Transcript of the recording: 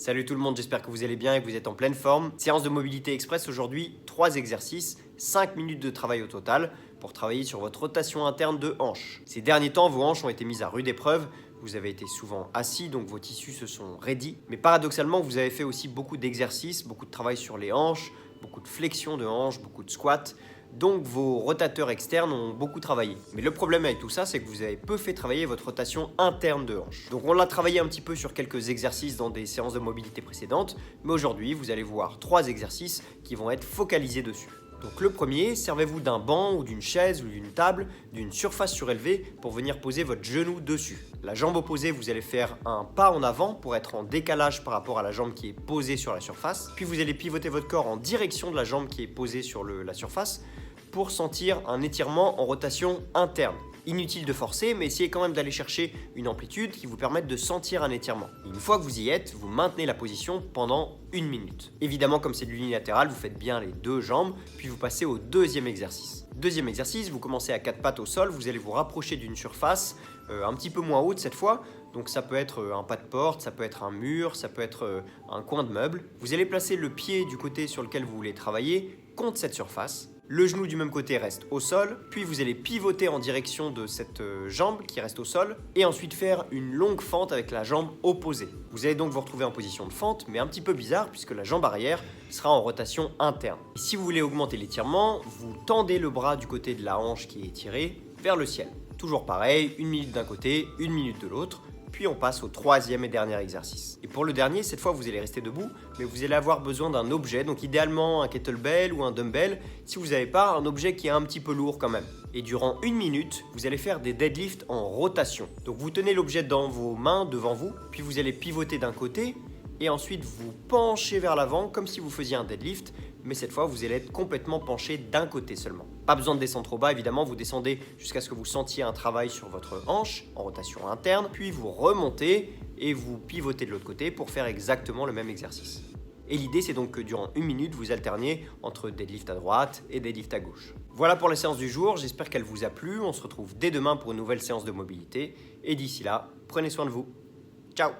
Salut tout le monde, j'espère que vous allez bien et que vous êtes en pleine forme. Séance de mobilité express aujourd'hui, 3 exercices, 5 minutes de travail au total pour travailler sur votre rotation interne de hanches. Ces derniers temps, vos hanches ont été mises à rude épreuve. Vous avez été souvent assis, donc vos tissus se sont raidis. Mais paradoxalement, vous avez fait aussi beaucoup d'exercices, beaucoup de travail sur les hanches, beaucoup de flexion de hanches, beaucoup de squats. Donc vos rotateurs externes ont beaucoup travaillé. Mais le problème avec tout ça, c'est que vous avez peu fait travailler votre rotation interne de hanche. Donc on l'a travaillé un petit peu sur quelques exercices dans des séances de mobilité précédentes, mais aujourd'hui vous allez voir 3 exercices qui vont être focalisés dessus. Donc le premier, servez-vous d'un banc ou d'une chaise ou d'une table, d'une surface surélevée pour venir poser votre genou dessus. La jambe opposée, vous allez faire un pas en avant pour être en décalage par rapport à la jambe qui est posée sur la surface. Puis vous allez pivoter votre corps en direction de la jambe qui est posée sur la surface pour sentir un étirement en rotation interne. Inutile de forcer, mais essayez quand même d'aller chercher une amplitude qui vous permette de sentir un étirement. Et une fois que vous y êtes, vous maintenez la position pendant 1 minute. Évidemment, comme c'est de l'unilatéral, vous faites bien les deux jambes, puis vous passez au deuxième exercice. Deuxième exercice, vous commencez à 4 pattes au sol, vous allez vous rapprocher d'une surface un petit peu moins haute cette fois. Donc ça peut être un pas de porte, ça peut être un mur, ça peut être un coin de meuble. Vous allez placer le pied du côté sur lequel vous voulez travailler contre cette surface. Le genou du même côté reste au sol, puis vous allez pivoter en direction de cette jambe qui reste au sol et ensuite faire une longue fente avec la jambe opposée. Vous allez donc vous retrouver en position de fente, mais un petit peu bizarre puisque la jambe arrière sera en rotation interne. Et si vous voulez augmenter l'étirement, vous tendez le bras du côté de la hanche qui est étirée vers le ciel. Toujours pareil, 1 minute d'un côté, 1 minute de l'autre. Puis on passe au troisième et dernier exercice. Et pour le dernier, cette fois vous allez rester debout, mais vous allez avoir besoin d'un objet, donc idéalement un kettlebell ou un dumbbell, si vous n'avez pas un objet qui est un petit peu lourd quand même. Et durant 1 minute, vous allez faire des deadlifts en rotation. Donc vous tenez l'objet dans vos mains devant vous, puis vous allez pivoter d'un côté, et ensuite vous penchez vers l'avant comme si vous faisiez un deadlift, mais cette fois vous allez être complètement penché d'un côté seulement. Pas besoin de descendre trop bas, évidemment, vous descendez jusqu'à ce que vous sentiez un travail sur votre hanche en rotation interne, puis vous remontez et vous pivotez de l'autre côté pour faire exactement le même exercice. Et l'idée, c'est donc que durant 1 minute, vous alterniez entre deadlift à droite et deadlift à gauche. Voilà pour la séance du jour, j'espère qu'elle vous a plu. On se retrouve dès demain pour une nouvelle séance de mobilité. Et d'ici là, prenez soin de vous. Ciao!